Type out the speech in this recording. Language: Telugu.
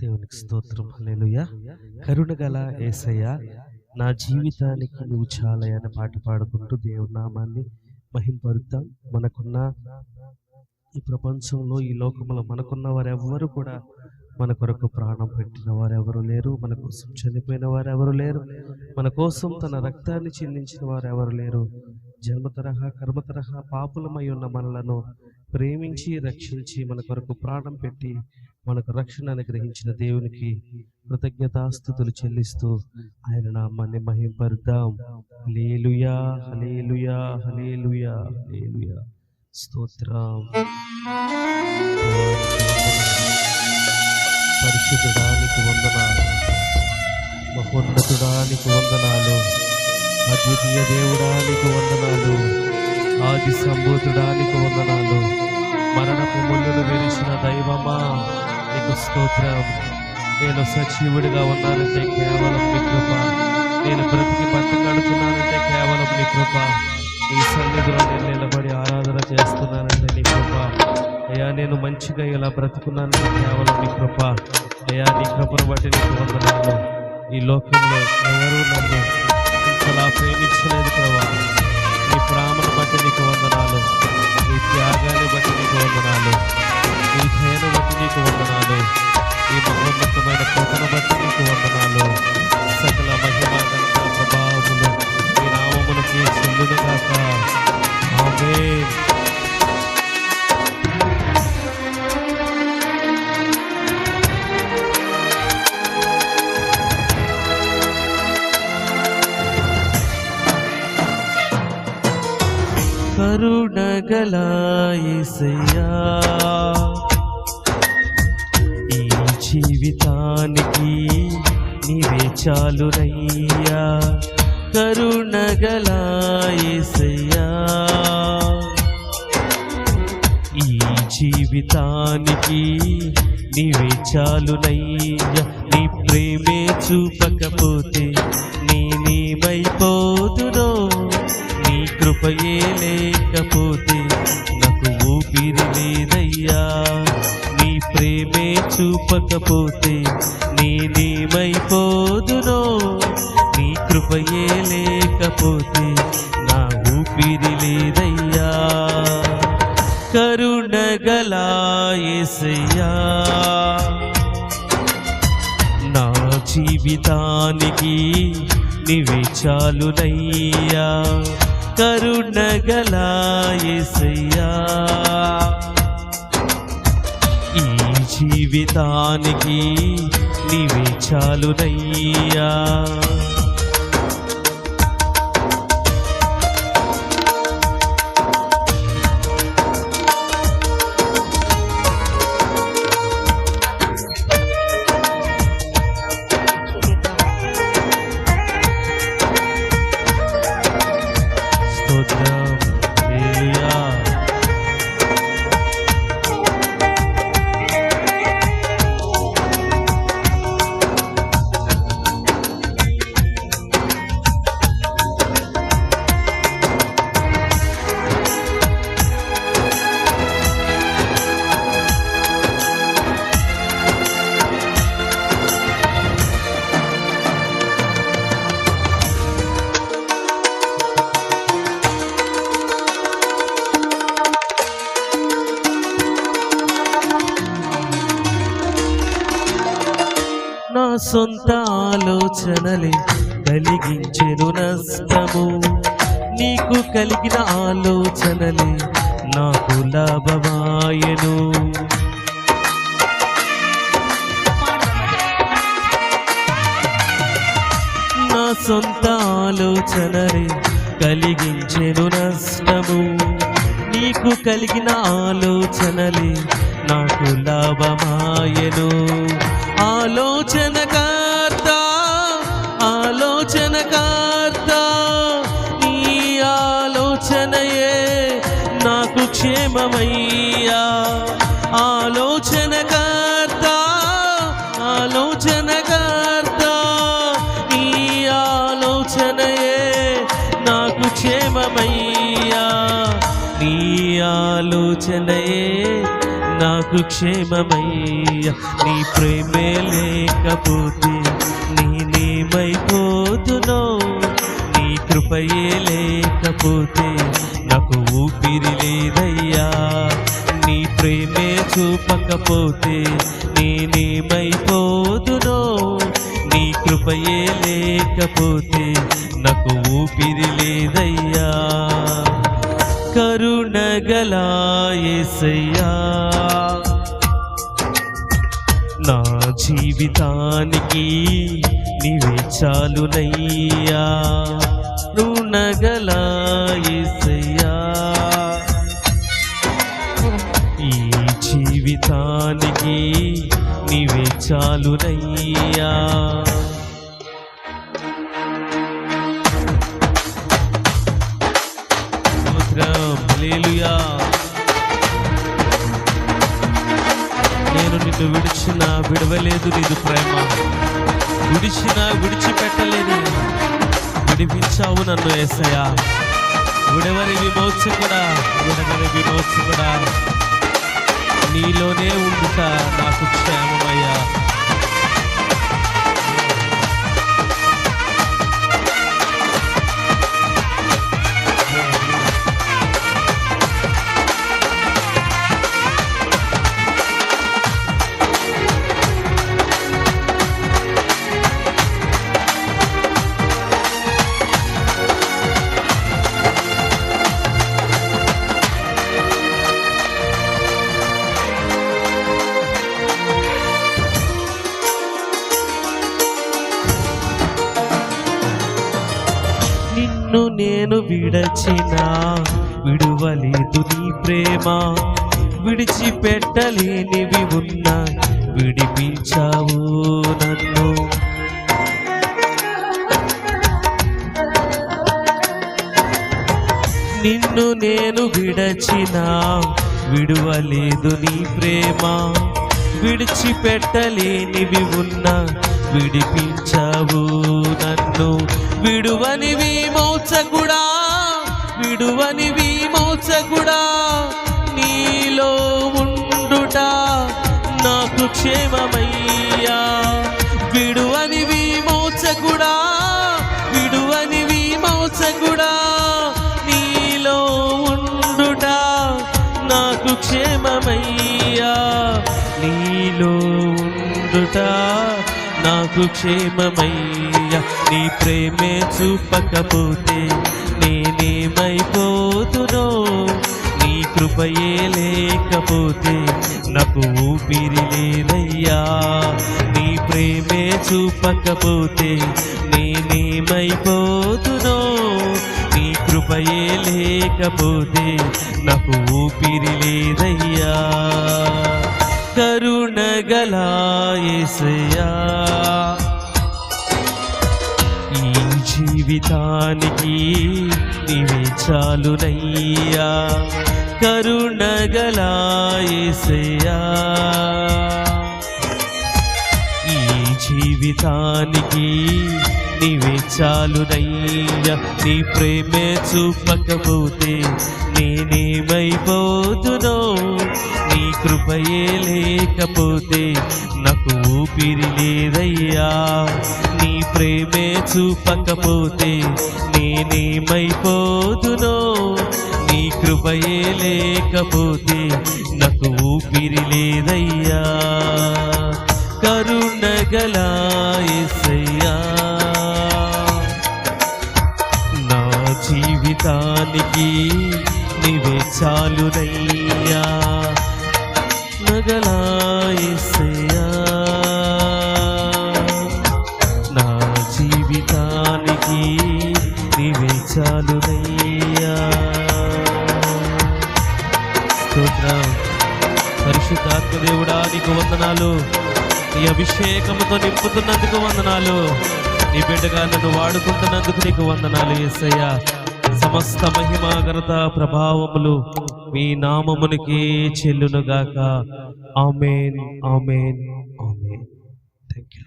దేవునికి స్తోత్రం. హల్లెలూయా. కరుణగల యేసయ్య, నా జీవితానికి నువ్వు చాలు అనే పాట పాడుకుంటూ దేవుని నామాన్ని మహింపరుద్దాం. మనకున్న ఈ ప్రపంచంలో, ఈ లోకంలో మనకున్న వారెవ్వరు కూడా మన కొరకు ప్రాణం పెట్టిన వారెవరు లేరు. మన కోసం చనిపోయిన వారెవరు లేరు. మన కోసం తన రక్తాన్ని చిందించిన వారెవరు లేరు. జన్మతరహా కర్మతరహా పాపులమై ఉన్న మనలను ప్రేమించి రక్షించి మన కొరకు ప్రాణం పెట్టి మనకు రక్షణ అనుగ్రహించిన దేవునికి కృతజ్ఞతాస్తుతులు చెల్లిస్తూ ఆయన నామాన్ని మహింపరుద్దాం. హల్లెలూయా, హల్లెలూయా, హల్లెలూయా, హల్లెలూయా. స్తోత్రం. పరిశుద్ధుడానికి వందనాలు, మహోన్నతుడానికి వందనాలు, అద్వితీయ దేవుడానికి వందనాలు, ఆది సంభూతుడానికి వందనాలు. మరణపు ముళ్ళును విరిచిన దైవమా నీకు స్తోత్రం. నేను సజీవుడిగా ఉన్నానంటే కేవలం నీ కృప. నేను బ్రతికి బతకడుతున్నానంటే కేవలం నీ కృప. నీ సన్నిధిలో నేను నిలబడి ఆరాధన చేస్తున్నానంటే నీ కృప. అయ్యా, నేను మంచిగా ఇలా బ్రతుకున్నానంటే కేవలం నీ కృప. అయ్యా, నీ కృపను బట్టి నీకు వందనాలు. ఈ లోకంలో ఎవరు నన్ను ఇంతలా ప్రేమించలేదు ప్రభా. నీ ప్రేమను బట్టి నీకు వందనాలు. నీ త్యాగాన్ని బట్టి నీకు వందనాలు. నీ దయను బట్టి నీకు వందనాలు. ఈ మహోన్నతమైన కృపను బట్టి నీకు వందనాలు. సకల మహిమ ఘనత ప్రభావములు ఈ నామమునకి చెల్లునుగాక. ఆమేన్. కరుణగల యేసయ్యా, ఈ జీవితానికి నీవే చాలునయ్యా. కరుణగల యేసయ్యా, ఈ జీవితానికి నీవే చాలునయ్యా. నీ ప్రేమే చూపకపోతే నేనేమైపోదునో, నీ కృపయే లేకపోతే నాకు ఊపిరి లేదయ్యా. నీ ప్రేమే చూపకపోతే నేనేమైపోదునో, నీ కృపయే లేకపోతే నా ఊపిరి లేదయ్యా. కరుణగల యేసయ్యా, నా జీవితానికి నీవే చాలునయ్యా. కరుణగల యేసయ్యా, ఈ జీవితానికి నీవే చాలునయ్యా. నా సొంత ఆలోచనలే కలిగించెను నష్టము, నీకు కలిగిన ఆలోచనలే నాకు లాభమాయెను. నా సొంత ఆలోచనలే కలిగించెను నష్టము, నీకు కలిగిన ఆలోచనలే నాకు లాభమాయెను. ఆలోచనకర్త, ఆలోచనకర్త, నీ ఆలోచనయే నాకు క్షేమమయ్యా. ఆలోచనకర్త, ఆలోచనకర్త, నీ ఆలోచనయే నాకు క్షేమమయ్యా. నీ ఆలోచనయే నాకు క్షేమమయ్యా. నీ ప్రేమే లేకపోతే నేనేమైపోతునో, నీ కృపయే లేకపోతే నాకు ఊపిరి లేదయ్యా. నీ ప్రేమే చూపకపోతే నేనేమైపోతునో, నీ కృపయే లేకపోతే నాకు ఊపిరి లేదయ్యా. కరుణగల యేసయ్యా, నా జీవితానికి నీవే చాలునయ్యా. కరుణగల యేసయ్యా, ఈ జీవితానికి నీవే చాలునయ్యా. హల్లెలూయా. నేను నిన్ను విడిచినా విడవలేదు నీదు ప్రేమ, విడిచినా విడిచిపెట్టలేదు, విడిపించావు నన్ను యేసయ్యా. విడవని విమోచకుడా, విడవని విమోచకుడా, నీలోనే ఉండుట నాకు క్షేమమయ్యా. నిన్ను నేను విడచినా విడువలేదు నీ ప్రేమ, విడిచిపెట్టలేనివి ఉన్నా విడిపించావు నన్ను. నిన్ను నేను విడచినా విడువలేదు నీ ప్రేమ, విడిచిపెట్టలేనివి ఉన్నా విడిపించావు నన్ను. విడువని విమోచకుడా, విడువని విమోచకుడా, నీలో ఉండుట నాకు క్షేమమయ్యా. విడువని విమోచకుడా, విడువని విమోచకుడా, నీలో ఉండుట నాకు క్షేమమయ్యా. నీలో ఉండుట నాకు క్షేమమయ్యా. నీ ప్రేమే చూపకపోతే నేనేమైపోతునో, నీ కృపయే లేకపోతే నాకు ఊపిరి లేదయ్యా. నీ ప్రేమే చూపకపోతే నేనేమైపోతునో, నీ కృపయే లేకపోతే నాకు ఊపిరి లేదయ్యా. కరుణగల యేసయ్యా, ఈ జీవితానికి నీవే చాలునయ్యా. కరుణగల యేసయ్యా, ఈ జీవితానికి నీవే చాలునయ్యా. నీ ప్రేమే చూపకపోతే నేనేమైపోతునో, నీ కృపయే లేకపోతే నాకు ఊపిరి లేదయ్యా. నీ ప్రేమే చూపకపోతే నేనేమైపోతునో, నీ కృపయే లేకపోతే నాకు ఊపిరి లేదయ్యా. కరుణగల యేసయ్యా, నా జీవితానికి నీవే చాలునయ్యా. నగల యేసయ్యా, నా జీవితానికి నీవే చాలునయ్యా. స్తోత్రం. పరిశుద్ధాత్మ దేవుడా, నీకు వందనాలు. నీ అభిషేకముతో నింపుతున్నందుకు వందనాలు. నీ బిడ్డగా నన్ను వాడుకుంటున్నందుకు నీకు వందనాలు యేసయ్యా. సమస్త మహిమ ఘనత ప్రభావములు మీ నామమునికి చెల్లునుగాక. ఆమేన్, ఆమేన్, ఆమేన్. థాంక్యూ.